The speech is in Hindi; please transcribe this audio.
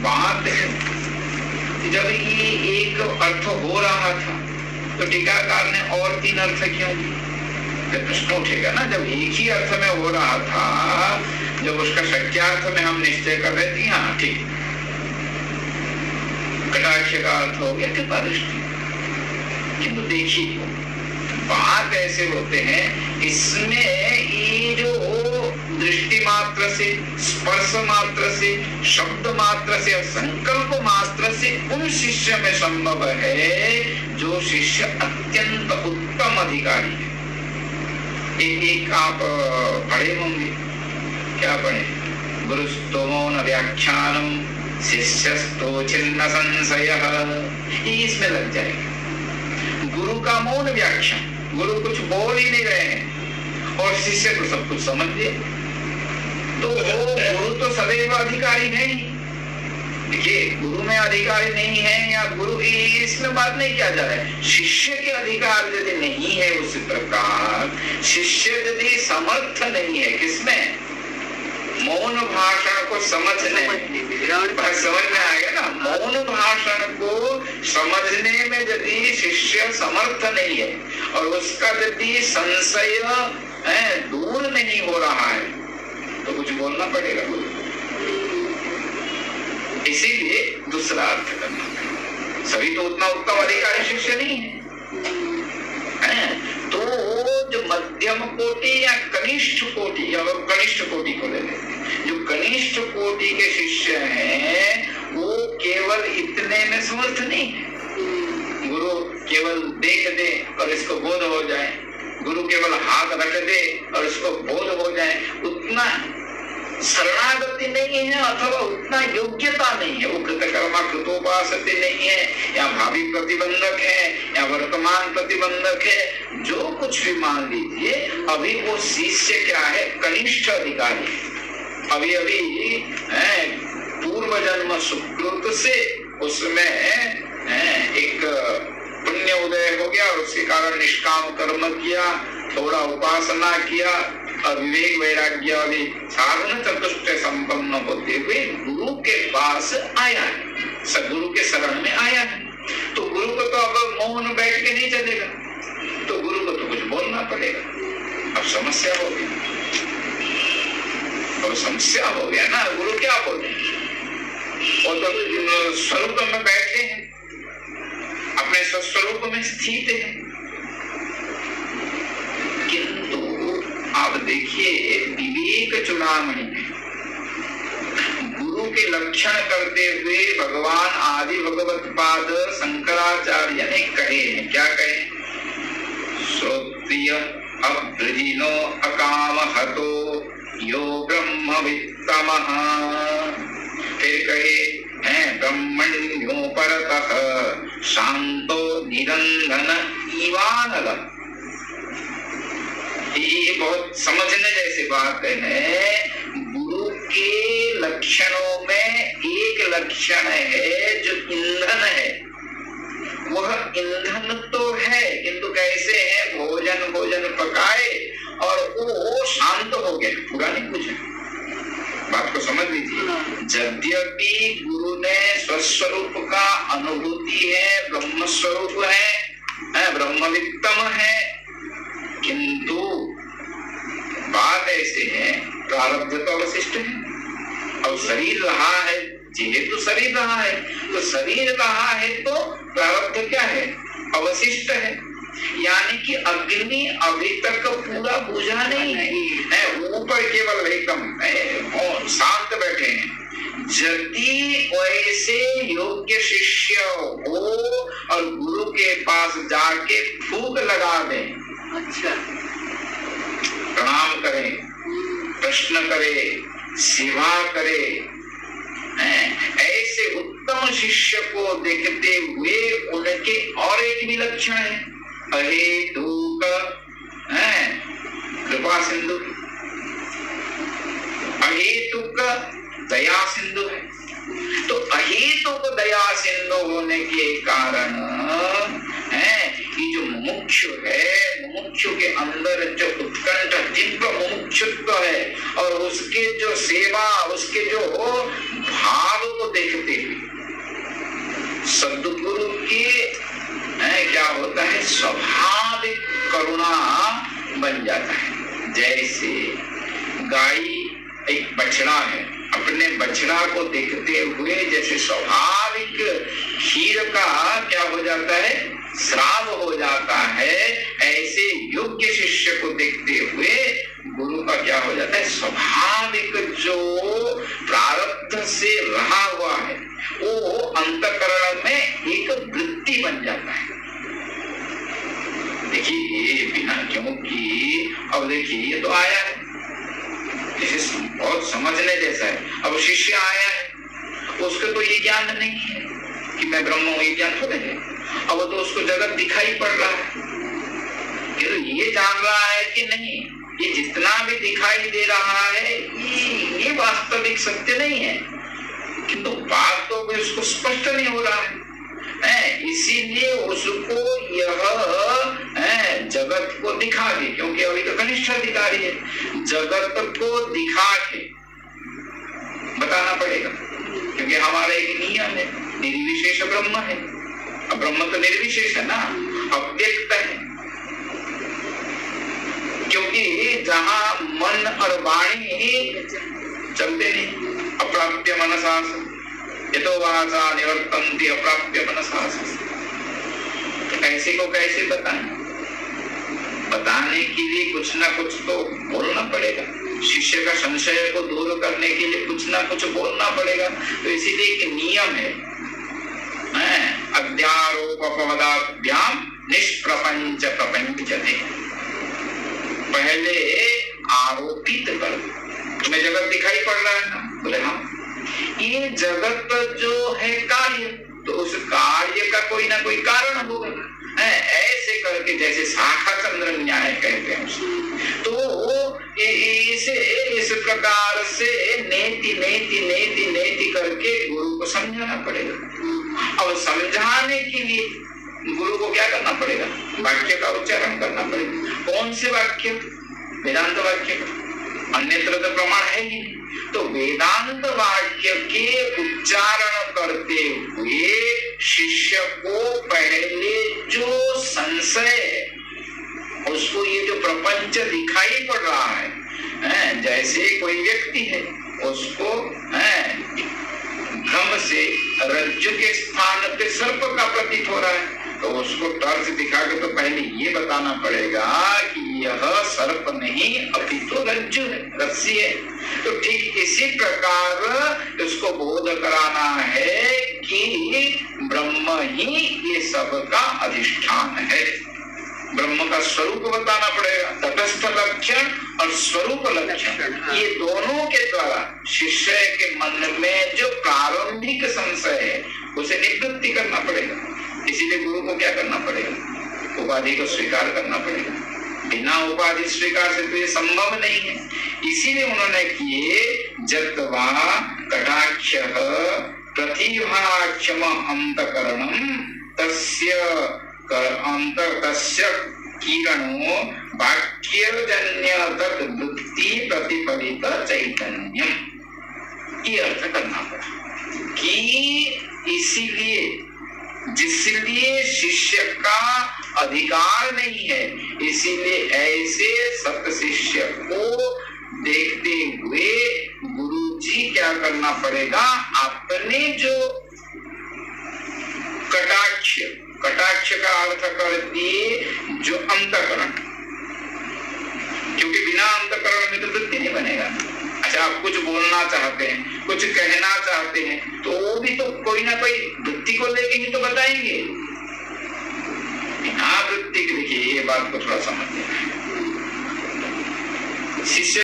बात है जब ये एक अर्थ हो रहा था तो टीकाकार ने और 3 अर्थ क्यों दिए? प्रश्न उठेगा ना, जब एक ही अर्थ में हो रहा था, जब उसका शक्यार्थ में हम निश्चय कर रहे थे, हाँ ठीक, कटाक्ष का अर्थ हो गया कृपा दृष्टि। किंतु देखिए बात ऐसे होते हैं, इसमें ये जो दृष्टि मात्र से, स्पर्श मात्र से, शब्द मात्र से, संकल्प मात्र से उन शिष्य में संभव है जो शिष्य अत्यंत उत्तम अधिकारी है। एक आप पढ़े होंगे, क्या पढ़े? गुरुस्तोमो न व्याख्यानम शिष्यस्तो छिन्न संशयः, ये इसमें लग जाएगा। गुरु का मौन व्याख्यान, गुरु कुछ बोल ही नहीं रहे हैं और शिष्य तो सब कुछ समझ ले, तो गुरु तो सदैव अधिकारी नहीं। देखिए गुरु में अधिकारी नहीं है या गुरु, इसमें बात नहीं किया जा रहा है। शिष्य के अधिकार यदि नहीं है, उसी प्रकार शिष्य यदि समर्थ नहीं है किसमें? मौन भाषण को समझने समझ में आएगा ना, मौन भाषण को समझने में यदि शिष्य समर्थ नहीं है और उसका यदि संशय दूर नहीं हो रहा है तो कुछ बोलना पड़ेगा। इसीलिए दूसरा अर्थ करना, सभी तो उतना उत्तम अधिकारी शिष्य नहीं है, तो जो मध्यम कोटि या कनिष्ठ कोटि, या कनिष्ठ कोटि को ले लेते हैं, जो कनिष्ठ कोटि के शिष्य हैं वो केवल इतने में समर्थ नहीं है। गुरु केवल देख दे और इसको बोध हो जाए, गुरु केवल हाथ रख दे और इसको बोध हो जाए, उतना शरणागति नहीं है अथवा उतना योग्यता नहीं है। वो कृतकर्मा कृतोपासते नहीं है, या भावी प्रतिबंधक है या वर्तमान प्रतिबंधक है, जो कुछ भी मान लीजिए, अभी वो शिष्य क्या है? कनिष्ठ अधिकारी है। अभी अभी पूर्व जन्म सुकृत से उसमें एक पुण्य उदय हो गया और उसके कारण निष्काम कर्म किया, थोड़ा उपासना किया और विवेक वैराग्य आदि साधन चतुष्टय संपन्न होते हुए गुरु के पास आया है, सदगुरु के शरण में आया है। तो गुरु को तो अब मौन बैठ के नहीं चलेगा, तो गुरु को तो कुछ बोलना पड़ेगा। अब समस्या हो गई, अब समस्या हो गया ना, गुरु क्या बोले? वो तो स्वरूप में बैठे हैं, अपने स्वस्वरूप में स्थित है। किंतु आप देखिए विवेक चूड़ामणि में गुरु के लक्षण करते हुए भगवान आदि भगवत पाद शंकराचार्य ने कहे हैं, क्या कहे? श्रोत्रिय अभ्रजिनो अकाम हतो यो ब्रह्मवित्तमः। फिर कहे हैं ब्रह्मण्यो परतः शांतो निरंजन इवानल। ये बहुत समझने जैसी बात है। गुरु के लक्षणों में एक लक्षण है जो ईंधन है, वह ईंधन तो है किंतु कैसे है? भोजन पकाए और वो शांत हो गया, पूरा नहीं पूछा। बात को समझ लीजिए। यद्यपि गुरु ने स्वस्वरूप का अनुभूति है, ब्रह्म स्वरूप है, ब्रह्मवित्तम है, किंतु बात ऐसे है प्रारब्ध तो अवशिष्ट है। अब शरीर रहा है, जेहेतु शरीर रहा है, तो शरीर रहा है तो प्रारब्ध क्या है? अवशिष्ट है। यानी कि अग्नि अभी तक पूरा बुझा नहीं है, ऊपर केवल एकदम शांत बैठे हैं। यदि वैसे योग्य शिष्य हो और गुरु के पास जाके फूंक लगा दे, अच्छा प्रणाम करे, प्रश्न करे, सेवा करे, ऐसे उत्तम शिष्य को देखते हुए उनके और एक भी लक्षण है, अहेतुक कृपा सिंधु, अहेतुक दया सिंधु है। तो अहेतुक दया सिंधु होने के कारण ये जो मुमुक्षु है, मुमुक्षु के अंदर जो उत्कंठ तीव्र मुमुक्षुत्व है और उसके जो सेवा, उसके जो भाव को देखते स्वाभाविक करुणा बन जाता है। जैसे गाय एक बछड़ा है, अपने बछड़ा को देखते हुए जैसे स्वाभाविक क्षीर का क्या हो जाता है, श्राव हो जाता है, ऐसे योग्य शिष्य को देखते हुए गुरु का क्या हो जाता है, स्वाभाविक जो प्रारब्ध से रहा हुआ है वो अंतःकरण में एक वृत्ति बन जाता है। देखिए बिना, क्योंकि अब देखिए ये तो आया है, जैसे बहुत समझने जैसा है। अब शिष्य आया है, उसको तो ये ज्ञान नहीं है कि मैं ब्रह्म हूं, ये ज्ञान थोड़े है। अब तो उसको जगत दिखाई पड़ रहा है, तो ये जान रहा है कि नहीं ये जितना भी दिखाई दे रहा है ये वास्तविक सत्य नहीं है, किंतु बात तो उसको स्पष्ट नहीं हो रहा है। इसीलिए उसको यह जगत को दिखा के, क्योंकि अभी तो कनिष्ठ अधिकारी है, जगत को दिखा के बताना पड़ेगा, क्योंकि हमारा एक नियम है, निर्विशेष ब्रह्म है। अब ब्रह्म तो निर्विशेष है ना, अव्यक्त है, क्योंकि जहां मन और वाणी चलते नहीं, अप्राप्य मनसा यतो वाचा निवर्तन्ति अप्राप्य मनसा। ऐसे को कैसे बताएं? बताने के लिए कुछ ना कुछ तो बोलना पड़ेगा, शिष्य का संशय को दूर करने के लिए कुछ ना कुछ बोलना पड़ेगा। तो इसीलिए एक नियम है, अध्यारोपपदाभ्याम निष्प्रपंच प्रपंचते। पहले आरोपित करो, तुम्हें जगत दिखाई पड़ रहा है ना, बोले हाँ, ये जगत जो है कार्य, तो उस कार्य का कोई ना कोई कारण होगा, ऐसे करके जैसे शाखा चंद्र न्याय कहते हैं। तो इसे इस प्रकार से नेति नेति नेति नेति करके गुरु को समझाना पड़ेगा। अब समझाने के लिए गुरु को क्या करना पड़ेगा, वाक्य का उच्चारण करना पड़ेगा। कौन से वाक्य? वेदांत वाक्य का, अन्यत्र तो प्रमाण है ही। तो वेदांत वाक्य के उच्चारण करते हुए शिष्य को पहले जो संशय है, उसको ये जो प्रपंच दिखाई पड़ रहा है, जैसे कोई व्यक्ति है उसको भ्रम से रज्जु के स्थान पे सर्प का प्रतीत हो रहा है, तो उसको टॉर्च दिखा के तो पहले ये बताना पड़ेगा कि यह सर्प नहीं अपितु रज्जु है, रस्सी है। तो ठीक इसी प्रकार उसको बोध कराना है कि ब्रह्म ही ये सब का अधिष्ठान है। ब्रह्म का स्वरूप बताना पड़ेगा, तटस्थ लक्षण और स्वरूप लक्षण, ये दोनों के द्वारा शिष्य के मन में जो प्रारंभिक संशय है उसे निवृत्ति करना पड़ेगा। इसीलिए गुरु को क्या करना पड़ेगा, उपाधि को स्वीकार करना पड़ेगा। बिना उपाधि स्वीकार से तो ये संभव नहीं है। इसीलिए उन्होंने किए जत्वा कटाक्ष प्रतिभाक्षम अंतकरणम तस्य किरणो वाक्यजन्य तद्वृत्ति प्रतिफलित चैतन्यम, ये अर्थ करना पड़ा कि इसीलिए जिसलिए शिष्य का अधिकार नहीं है, इसीलिए ऐसे सत शिष्य को देखते हुए गुरुजी क्या करना पड़ेगा, अपने जो कटाक्ष का अर्थ कर दिए जो अंतकरण, क्योंकि बिना अंतकरण में तो वृत्ति नहीं बनेगा। अच्छा, आप कुछ बोलना चाहते हैं, कुछ कहना चाहते हैं, तो वो भी तो कोई ना कोई वृत्ति को लेके ही तो बताएंगे। बिना वृत्ति के, देखिए ये बात को थोड़ा समझ लेना है। शिष्य